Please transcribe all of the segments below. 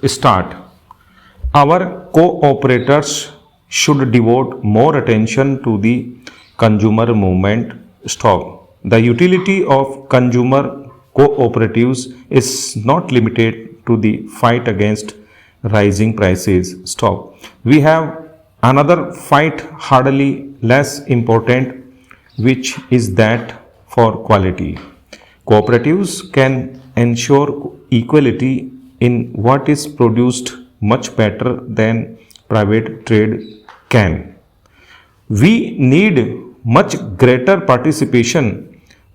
Start. Our cooperators should devote more attention to the consumer movement. Stop. The utility of consumer cooperatives is not limited to the fight against rising prices. Stop. We have another fight hardly less important, which is that for quality. Cooperatives can ensure equality in what is produced much better than private trade can. We need much greater participation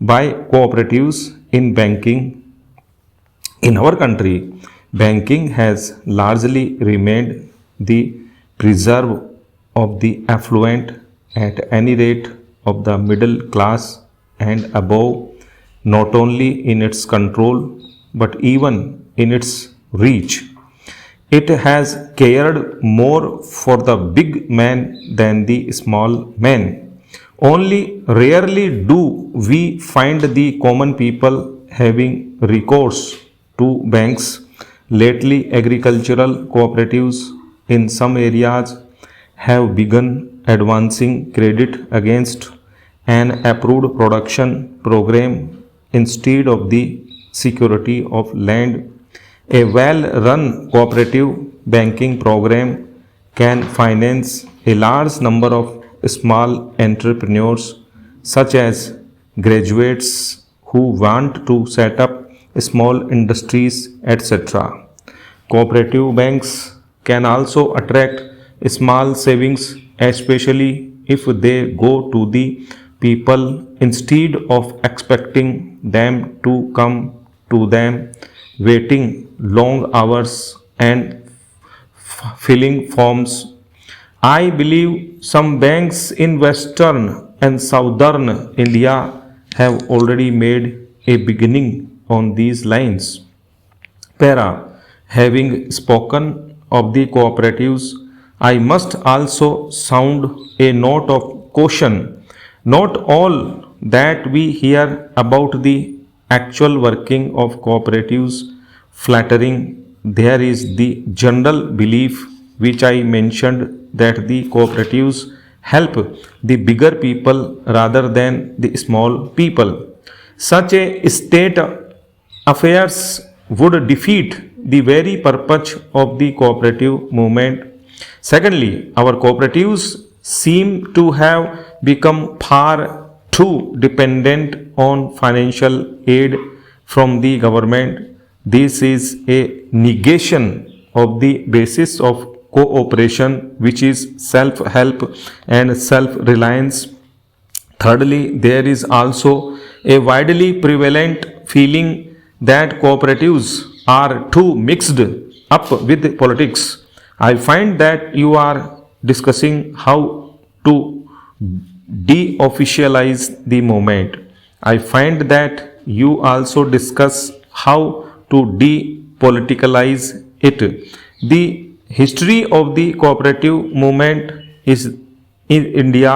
by cooperatives in banking. In our country, banking has largely remained the preserve of the affluent, at any rate of the middle class and above, not only in its control but even in its reach. It has cared more for the big man than the small man. Only rarely do we find the common people having recourse to banks. Lately, agricultural cooperatives in some areas have begun advancing credit against an approved production program instead of the security of land. A well run cooperative banking program can finance a large number of small entrepreneurs, such as graduates who want to set up small industries, etc. Cooperative banks can also attract small savings, especially if they go to the people instead of expecting them to come to them, waiting long hours and filling forms. I believe some banks in western and southern India have already made a beginning on these lines. Para, having spoken of the cooperatives, I must also sound a note of caution. Not all that we hear about the actual working of cooperatives flattering. There is the general belief which I mentioned that the cooperatives help the bigger people rather than the small people. Such a state affairs would defeat the very purpose of the cooperative movement. Secondly, our cooperatives seem to have become far too dependent on financial aid from the government. This is a negation of the basis of cooperation, which is self help and self reliance. Thirdly, there is also a widely prevalent feeling that cooperatives are too mixed up with politics. I find that you are discussing how to de-officialize the movement. I find that you also discuss how to depoliticalize it. The history of the cooperative movement is in India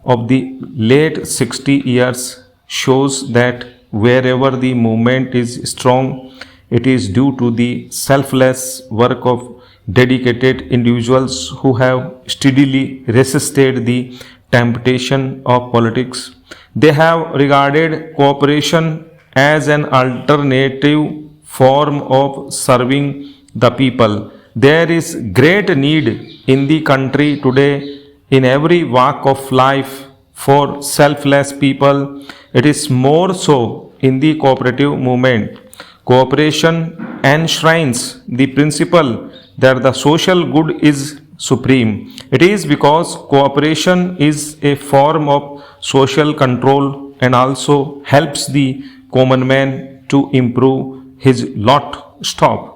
of the late 60 years shows that wherever the movement is strong, it is due to the selfless work of dedicated individuals who have steadily resisted the temptation of politics. They have regarded cooperation as an alternative form of serving the people. There is great need in the country today in every walk of life for selfless people. It is more so in the cooperative movement. Cooperation enshrines the principle that the social good is supreme. It is because cooperation is a form of social control and also helps the common man to improve his lot. Stop.